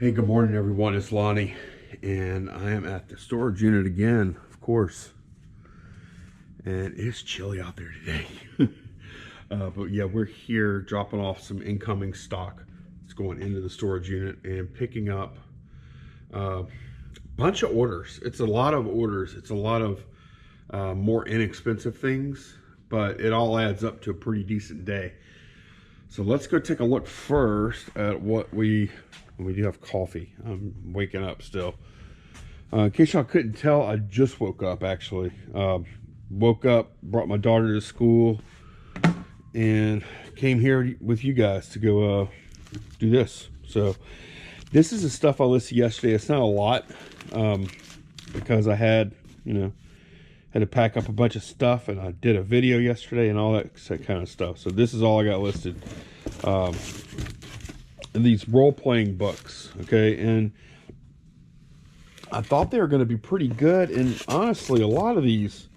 Hey, good morning everyone, it's Lonnie, and I am at the storage unit again, of course, and it's chilly out there today. But yeah, we're here dropping off some incoming stock. It's going into the storage unit and picking up a bunch of orders. It's a lot of orders. It's a lot of more inexpensive things, but it all adds up to a pretty decent day. So let's go take a look first at what we do have coffee. I'm waking up still. In case y'all couldn't tell, I just woke up actually. Woke up, brought my daughter to school, and came here with you guys to go do this. So this is the stuff I listed yesterday. It's not a lot because I had to pack up a bunch of stuff, and I did a video yesterday and all that kind of stuff. So this is all I got listed. And these role-playing books, okay, and I thought they were going to be pretty good, and honestly, a lot of these,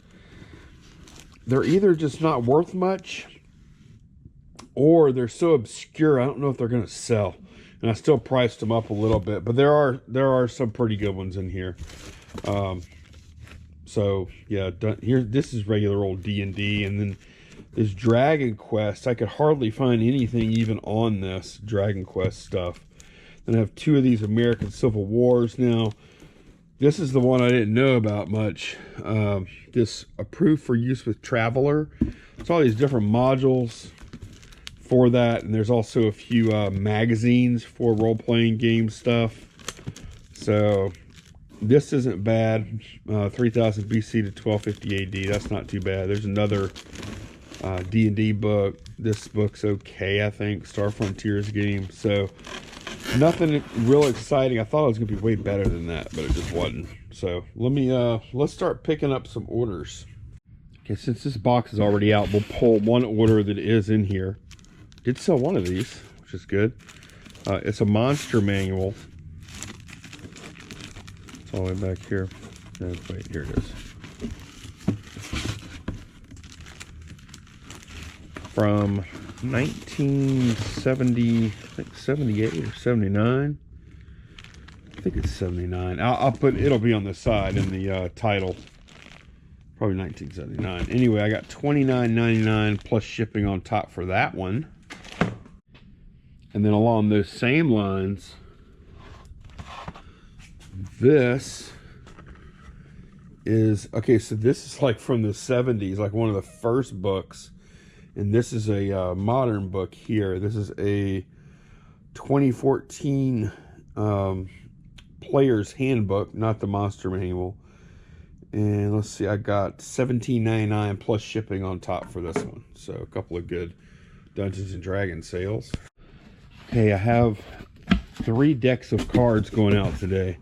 they're either just not worth much, or they're so obscure, I don't know if they're going to sell. And I still priced them up a little bit, but there are some pretty good ones in here. So yeah, here, this is regular old D&D, and then this Dragon Quest, I could hardly find anything even on this Dragon Quest stuff. Then I have two of these American Civil Wars now. This is the one I didn't know about much. This approved for use with Traveler. It's all these different modules for that, and there's also a few magazines for role-playing game stuff. So this isn't bad. 3000 BC to 1250 AD. That's not too bad. There's another D&D book. This book's okay, I think. Star Frontiers game. So nothing real exciting. I thought it was gonna be way better than that, but it just wasn't. So let's start picking up some orders. Okay, since this box is already out, we'll pull one order that is in here. Did sell one of these, which is good. It's a monster manual. It's all the way back here. No, wait, here it is. From 1970, I think 78 or 79. I think it's 79. I'll put, it'll be on the side in the title. Probably 1979. Anyway, I got $29.99 plus shipping on top for that one. And then along those same lines, this is, okay, so this is like from the 70s, like one of the first books. And this is a modern book here. This is a 2014 Player's Handbook, not the Monster Manual. And let's see, I got $17.99 plus shipping on top for this one. So a couple of good Dungeons and Dragons sales. Okay, I have 3 decks of cards going out today.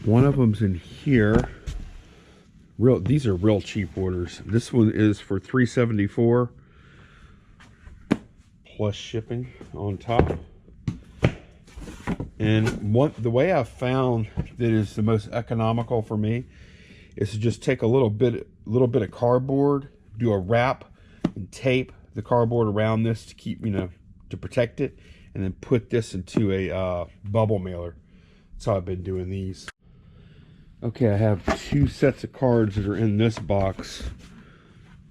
One of them's in here. These are real cheap orders. This one is for $3.74 plus shipping on top. And the way I've found that is the most economical for me is to just take a little bit of cardboard, do a wrap, and tape the cardboard around this to keep, to protect it, and then put this into a bubble mailer. That's how I've been doing these. Okay, I have 2 sets of cards that are in this box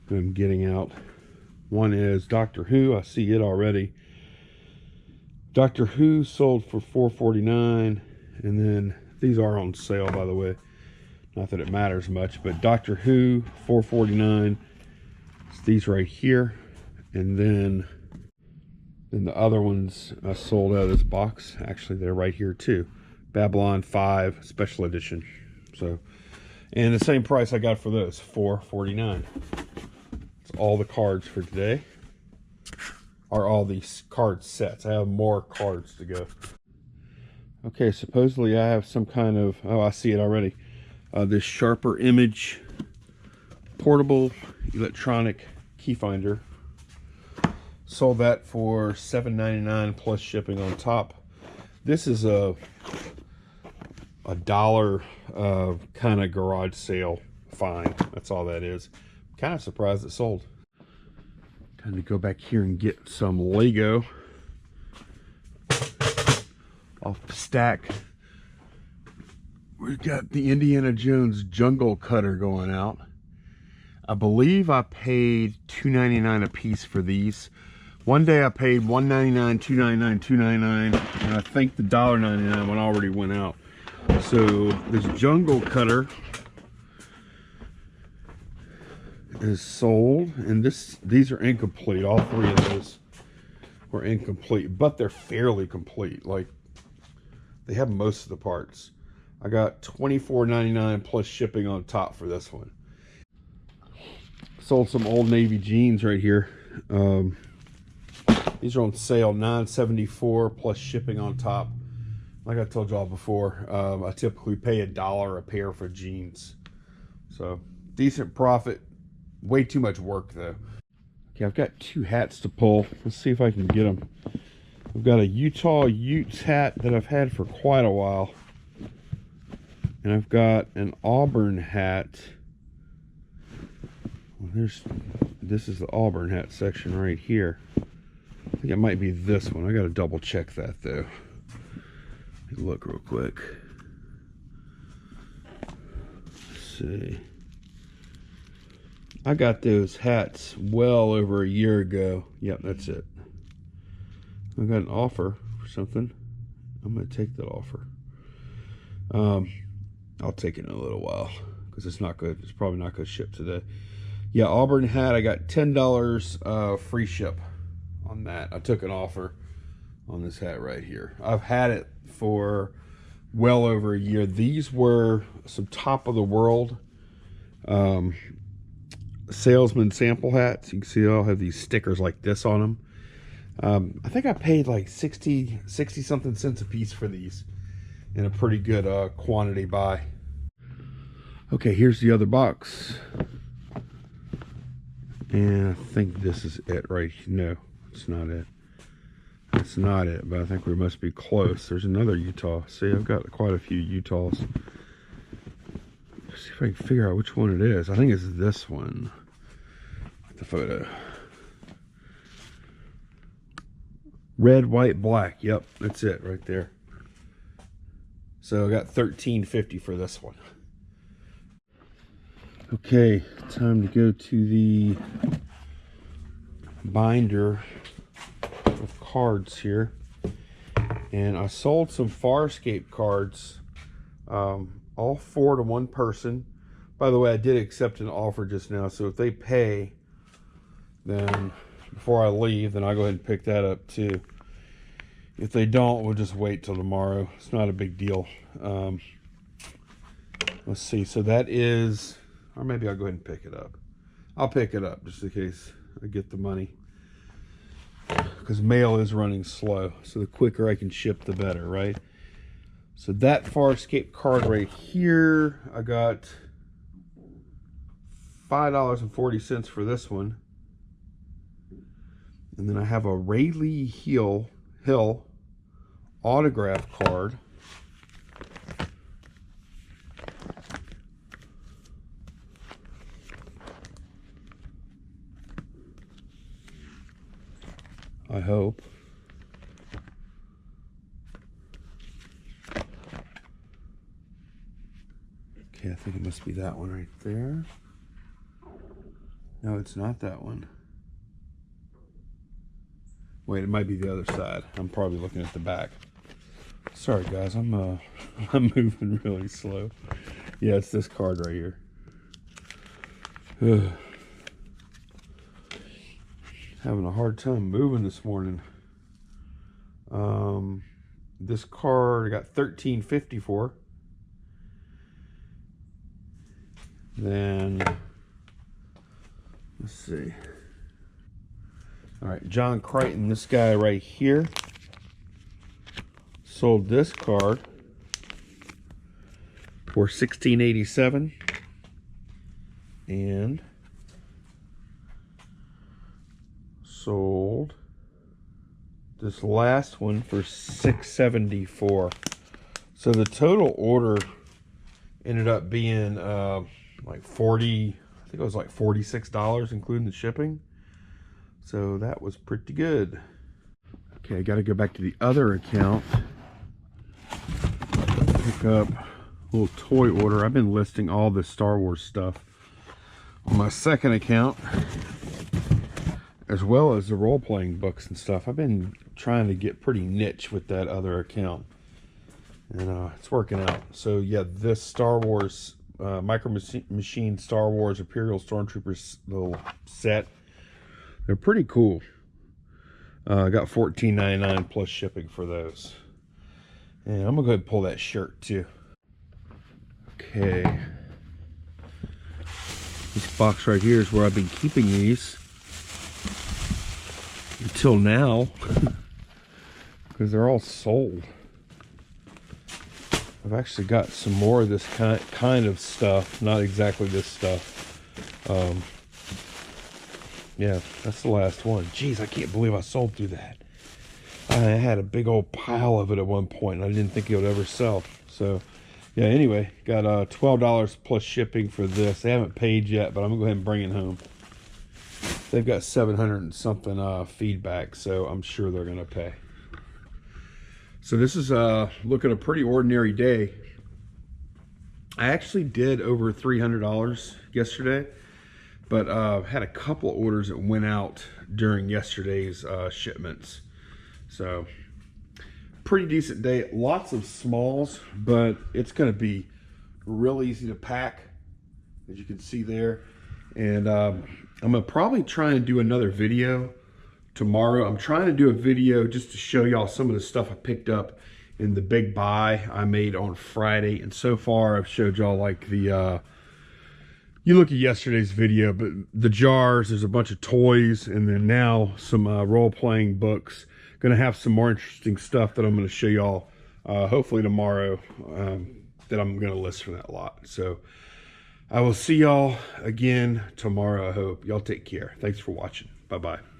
that I'm getting out. One is Doctor Who. I see it already. Doctor Who sold for $4.49, and then these are on sale, by the way. Not that it matters much, but Doctor Who, $4.49. It's these right here, and then the other ones I sold out of this box. Actually, they're right here too. Babylon 5 Special Edition. So, and the same price I got for those, $4.49. That's all the cards for today. Are all these card sets. I have more cards to go. Okay, supposedly I have some kind of, oh, I see it already. This Sharper Image portable electronic key finder. Sold that for $7.99 plus shipping on top. This is a $1 kind of garage sale find. That's all that is. Kind of surprised it sold. Time to go back here and get some Lego. I'll stack. We've got the Indiana Jones jungle cutter going out. I believe I paid $2.99 a piece for these. One day I paid $1.99, $2.99, $2.99, and I think the $1.99 one already went out. So this jungle cutter is sold, and these are incomplete. All three of those were incomplete, but they're fairly complete. Like, they have most of the parts. I got $24.99 plus shipping on top for this one. Sold some Old Navy jeans right here. These are on sale, $9.74 plus shipping on top. Like I told y'all before, I typically pay $1 a pair for jeans. So decent profit. Way too much work though. Okay, I've got two hats to pull. Let's see if I can get them. I've got a Utah Utes hat that I've had for quite a while. And I've got an Auburn hat. Well, this is the Auburn hat section right here. I think it might be this one. I gotta double check that though. Let me look real quick. Let's see. I got those hats well over a year ago. Yep, that's it. I got an offer for something. I'm gonna take that offer. I'll take it in a little while because it's not good. It's probably not gonna ship today. Yeah, Auburn hat. I got $10 free ship on that. I took an offer on this hat right here. I've had it for well over a year. These were some top of the world salesman sample hats. You can see they all have these stickers like this on them. I think I paid like 60 something cents a piece for these in a pretty good quantity buy. Okay, here's the other box. And I think this is it right here. No, it's not it. It's not it, but I think we must be close. There's another Utah. See, I've got quite a few Utahs. Let's see if I can figure out which one it is. I think it's this one. The photo. Red, white, black. Yep, that's it right there. So I got $13.50 for this one. Okay, time to go to the binder of cards here. And I sold some Farscape cards, all 4 to 1 person. By the way, I did accept an offer just now, so if they pay, then before I leave, then I'll go ahead and pick that up too. If they don't, we'll just wait till tomorrow. It's not a big deal. Let's see, so that is, or maybe I'll go ahead and pick it up. I'll pick it up just in case I get the money, because mail is running slow, so the quicker I can ship, the better, right? So that Farscape card right here, I got $5.40 for this one. And then I have a Rayleigh Hill autograph card. I hope. Okay, I think it must be that one right there. No, it's not that one. Wait, it might be the other side. I'm probably looking at the back. Sorry guys, I'm moving really slow. Yeah, it's this card right here. Having a hard time moving this morning. This card I got $13.50 for. Then let's see. All right, John Crichton, this guy right here, sold this card for $16.87, and sold this last one for $6.74. So the total order ended up being like 40, I think it was like $46 including the shipping. So that was pretty good. Okay, I got to go back to the other account up a little toy order. I've been listing all the Star Wars stuff on my second account, as well as the role-playing books and stuff. I've been trying to get pretty niche with that other account, and it's working out. So yeah, this Star Wars Micro Machine Star Wars Imperial Stormtroopers little set, they're pretty cool. I got $14.99 plus shipping for those. And I'm gonna go ahead and pull that shirt too. Okay, this box right here is where I've been keeping these until now, because they're all sold. I've actually got some more of this kind of stuff, not exactly this stuff. Yeah, that's the last one. Jeez, I can't believe I sold through that. I had a big old pile of it at one point, and I didn't think it would ever sell. So, yeah, anyway, got $12 plus shipping for this. They haven't paid yet, but I'm going to go ahead and bring it home. They've got 700 and something feedback, so I'm sure they're going to pay. So this is looking a pretty ordinary day. I actually did over $300 yesterday, but had a couple of orders that went out during yesterday's shipments. So pretty decent day. Lots of smalls, but it's going to be real easy to pack, as you can see there. And I'm going to probably try and do another video tomorrow. I'm trying to do a video just to show y'all some of the stuff I picked up in the big buy I made on Friday. And so far I've showed y'all like the you look at yesterday's video, but the jars, there's a bunch of toys, and then now some role-playing books. Gonna have some more interesting stuff that I'm gonna show y'all hopefully tomorrow, that I'm gonna list from that lot. So I will see y'all again tomorrow, I hope. Y'all take care. Thanks for watching. Bye-bye.